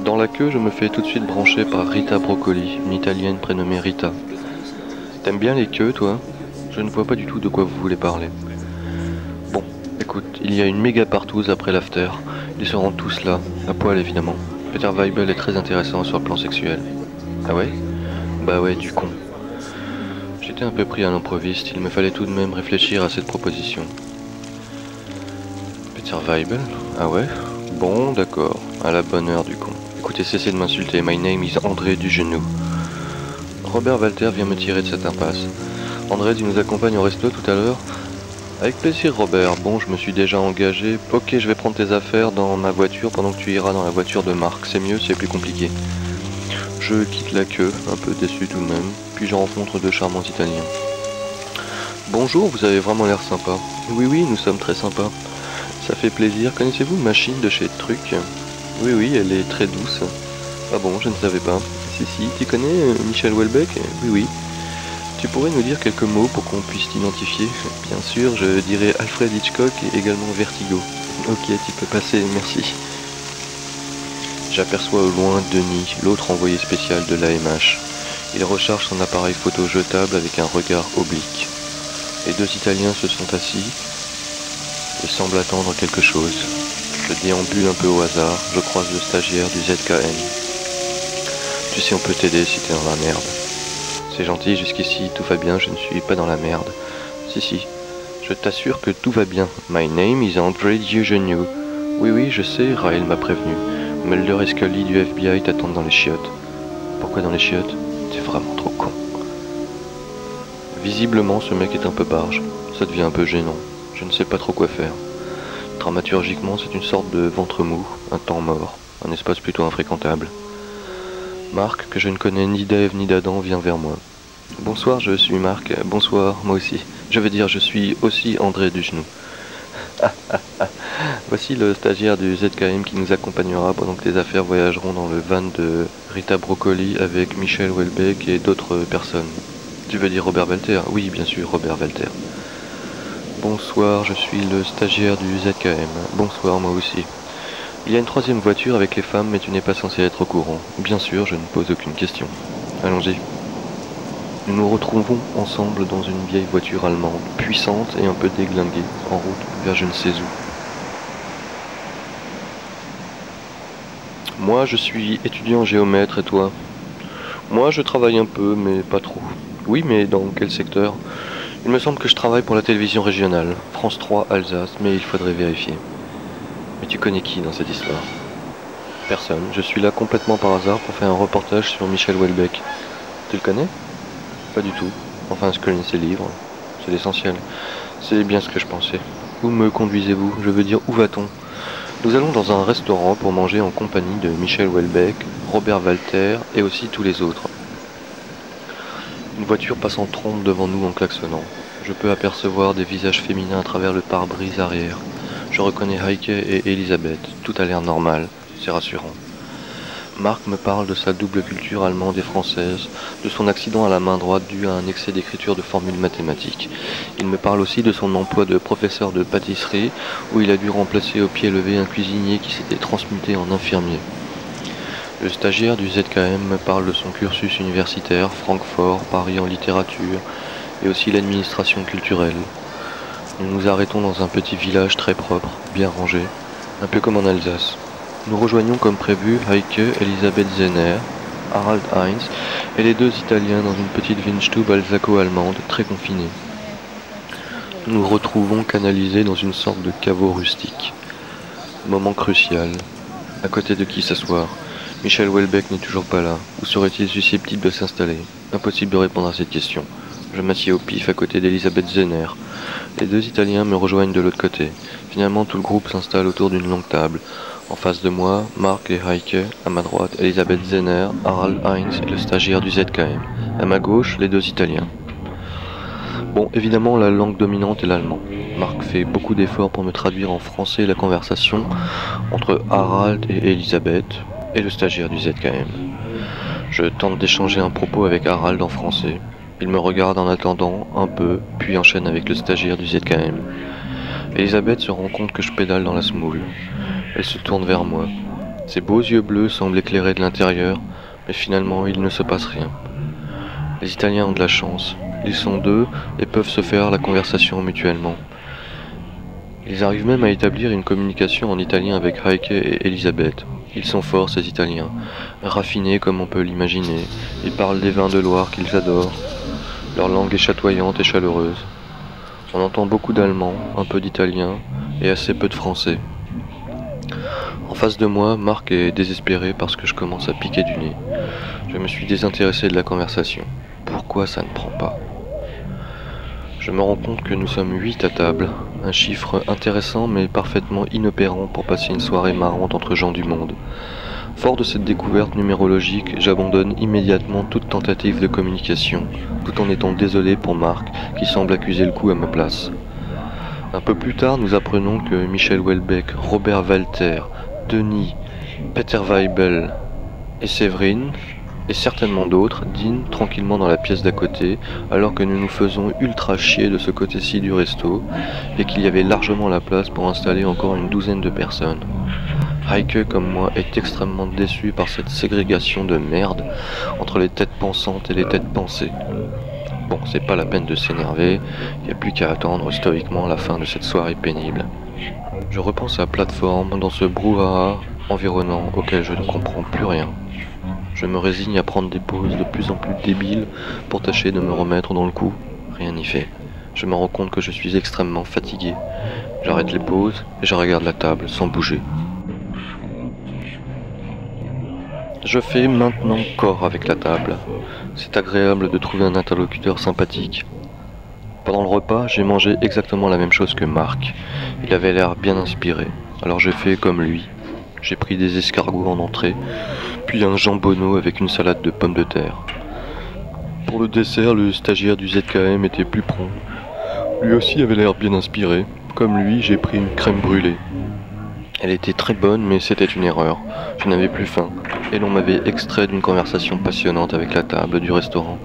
Dans la queue, je me fais tout de suite brancher par Rita Broccoli, une italienne prénommée Rita. T'aimes bien les queues, toi? Je ne vois pas du tout de quoi vous voulez parler. Bon, écoute, il y a une méga partouze après l'after. Ils seront tous là, à poil évidemment. Peter Weibel est très intéressant sur le plan sexuel. Ah ouais? Bah ouais, du con. J'étais un peu pris à l'improviste, il me fallait tout de même réfléchir à cette proposition. Peter Weibel? Ah ouais? Bon, d'accord, à la bonne heure du con. Écoutez, cessez de m'insulter, my name is André Dugenou. Robert Walter vient me tirer de cette impasse. André, tu nous accompagnes au resto tout à l'heure? Avec plaisir, Robert. Bon, je me suis déjà engagé. Ok, je vais prendre tes affaires dans ma voiture pendant que tu iras dans la voiture de Marc. C'est mieux, c'est plus compliqué. Je quitte la queue, un peu déçu tout de même, puis je rencontre deux charmants Italiens. Bonjour, vous avez vraiment l'air sympa. Oui, oui, nous sommes très sympas. Ça fait plaisir. Connaissez-vous Machine de chez Truc? Oui, oui, elle est très douce. Ah bon, je ne savais pas. Si, si, tu connais Michel Houellebecq? Oui, oui. Tu pourrais nous dire quelques mots pour qu'on puisse t'identifier? Bien sûr, je dirais Alfred Hitchcock et également Vertigo. Ok, tu peux passer, merci. J'aperçois au loin Denis, l'autre envoyé spécial de l'AMH. Il recharge son appareil photo jetable avec un regard oblique. Les deux Italiens se sont assis et semblent attendre quelque chose. Je déambule un peu au hasard, je croise le stagiaire du ZKM. Tu sais, on peut t'aider si t'es dans la merde. C'est gentil, jusqu'ici tout va bien, je ne suis pas dans la merde. Si, si, je t'assure que tout va bien. My name is André Dugenou. Oui, oui, je sais, Raël m'a prévenu. Mulder et Scully du FBI t'attendent dans les chiottes. Pourquoi dans les chiottes? C'est vraiment trop con. Visiblement, ce mec est un peu barge. Ça devient un peu gênant. Je ne sais pas trop quoi faire. Dramaturgiquement, c'est une sorte de ventre mou, un temps mort, un espace plutôt infréquentable. Marc, que je ne connais ni d'Ève ni d'Adam, vient vers moi. Bonsoir, je suis Marc. Bonsoir, moi aussi. Je veux dire, je suis aussi André Dugenou. Voici le stagiaire du ZKM qui nous accompagnera pendant que tes affaires voyageront dans le van de Rita Broccoli avec Michel Houellebecq et d'autres personnes. Tu veux dire Robert Walter? Oui, bien sûr, Robert Walter. Bonsoir, je suis le stagiaire du ZKM. Bonsoir, moi aussi. Il y a une troisième voiture avec les femmes, mais tu n'es pas censé être au courant. Bien sûr, je ne pose aucune question. Allons-y. Nous nous retrouvons ensemble dans une vieille voiture allemande, puissante et un peu déglinguée, en route vers je ne sais où. Moi, je suis étudiant géomètre et toi? Moi, je travaille un peu, mais pas trop. Oui, mais dans quel secteur? Il me semble que je travaille pour la télévision régionale, France 3 Alsace, mais il faudrait vérifier. Mais tu connais qui dans cette histoire? Personne. Je suis là complètement par hasard pour faire un reportage sur Michel Houellebecq. Tu le connais? Pas du tout. Enfin, je connais ses livres. C'est l'essentiel. C'est bien ce que je pensais. Où me conduisez-vous? Je veux dire, où va-t-on? Nous allons dans un restaurant pour manger en compagnie de Michel Houellebecq, Robert Walter et aussi tous les autres. Une voiture passe en trombe devant nous en klaxonnant. Je peux apercevoir des visages féminins à travers le pare-brise arrière. Je reconnais Heike et Elisabeth. Tout a l'air normal. C'est rassurant. Marc me parle de sa double culture allemande et française, de son accident à la main droite dû à un excès d'écriture de formules mathématiques. Il me parle aussi de son emploi de professeur de pâtisserie, où il a dû remplacer au pied levé un cuisinier qui s'était transmuté en infirmier. Le stagiaire du ZKM me parle de son cursus universitaire, Francfort, Paris en littérature, et aussi l'administration culturelle. Nous nous arrêtons dans un petit village très propre, bien rangé, un peu comme en Alsace. Nous rejoignons comme prévu Heike, Elisabeth Zenner, Harald Heinz et les deux Italiens dans une petite Windstube alsaco-allemande très confinée. Nous nous retrouvons canalisés dans une sorte de caveau rustique. Moment crucial. À côté de qui s'asseoir? Michel Houellebecq n'est toujours pas là. Où serait-il susceptible de s'installer? Impossible de répondre à cette question. Je m'assieds au pif à côté d'Elisabeth Zenner. Les deux Italiens me rejoignent de l'autre côté. Finalement, tout le groupe s'installe autour d'une longue table. En face de moi, Marc et Heike. À ma droite, Elisabeth Zenner, Harald Heinz et le stagiaire du ZKM. À ma gauche, les deux Italiens. Bon, évidemment, la langue dominante est l'allemand. Marc fait beaucoup d'efforts pour me traduire en français la conversation entre Harald et Elisabeth et le stagiaire du ZKM. Je tente d'échanger un propos avec Harald en français. Il me regarde en attendant un peu, puis enchaîne avec le stagiaire du ZKM. Elisabeth se rend compte que je pédale dans la semoule. Elle se tourne vers moi. Ses beaux yeux bleus semblent éclairer de l'intérieur, mais finalement il ne se passe rien. Les Italiens ont de la chance. Ils sont deux et peuvent se faire la conversation mutuellement. Ils arrivent même à établir une communication en italien avec Heike et Elisabeth. Ils sont forts, ces Italiens, raffinés comme on peut l'imaginer. Ils parlent des vins de Loire qu'ils adorent. Leur langue est chatoyante et chaleureuse. On entend beaucoup d'allemand, un peu d'italien et assez peu de français. En face de moi, Marc est désespéré parce que je commence à piquer du nez. Je me suis désintéressé de la conversation. Pourquoi ça ne prend pas ? Je me rends compte que nous sommes 8 à table, un chiffre intéressant mais parfaitement inopérant pour passer une soirée marrante entre gens du monde. Fort de cette découverte numérologique, j'abandonne immédiatement toute tentative de communication, tout en étant désolé pour Marc, qui semble accuser le coup à ma place. Un peu plus tard, nous apprenons que Michel Houellebecq, Robert Walter, Denis, Peter Weibel et Séverine, et certainement d'autres, dînent tranquillement dans la pièce d'à côté, alors que nous nous faisons ultra chier de ce côté-ci du resto, et qu'il y avait largement la place pour installer encore une douzaine de personnes. Heike, comme moi, est extrêmement déçu par cette ségrégation de merde entre les têtes pensantes et les têtes pensées. Bon, c'est pas la peine de s'énerver, il n'y a plus qu'à attendre stoïquement la fin de cette soirée pénible. Je repense à la plateforme dans ce brouhaha environnant auquel je ne comprends plus rien. Je me résigne à prendre des pauses de plus en plus débiles pour tâcher de me remettre dans le coup. Rien n'y fait. Je me rends compte que je suis extrêmement fatigué. J'arrête les pauses et je regarde la table sans bouger. Je fais maintenant corps avec la table. C'est agréable de trouver un interlocuteur sympathique. Pendant le repas, j'ai mangé exactement la même chose que Marc. Il avait l'air bien inspiré, alors j'ai fait comme lui. J'ai pris des escargots en entrée, puis un jambonneau avec une salade de pommes de terre. Pour le dessert, le stagiaire du ZKM était plus prompt. Lui aussi avait l'air bien inspiré. Comme lui, j'ai pris une crème brûlée. Elle était très bonne, mais c'était une erreur. Je n'avais plus faim, et l'on m'avait extrait d'une conversation passionnante avec la table du restaurant.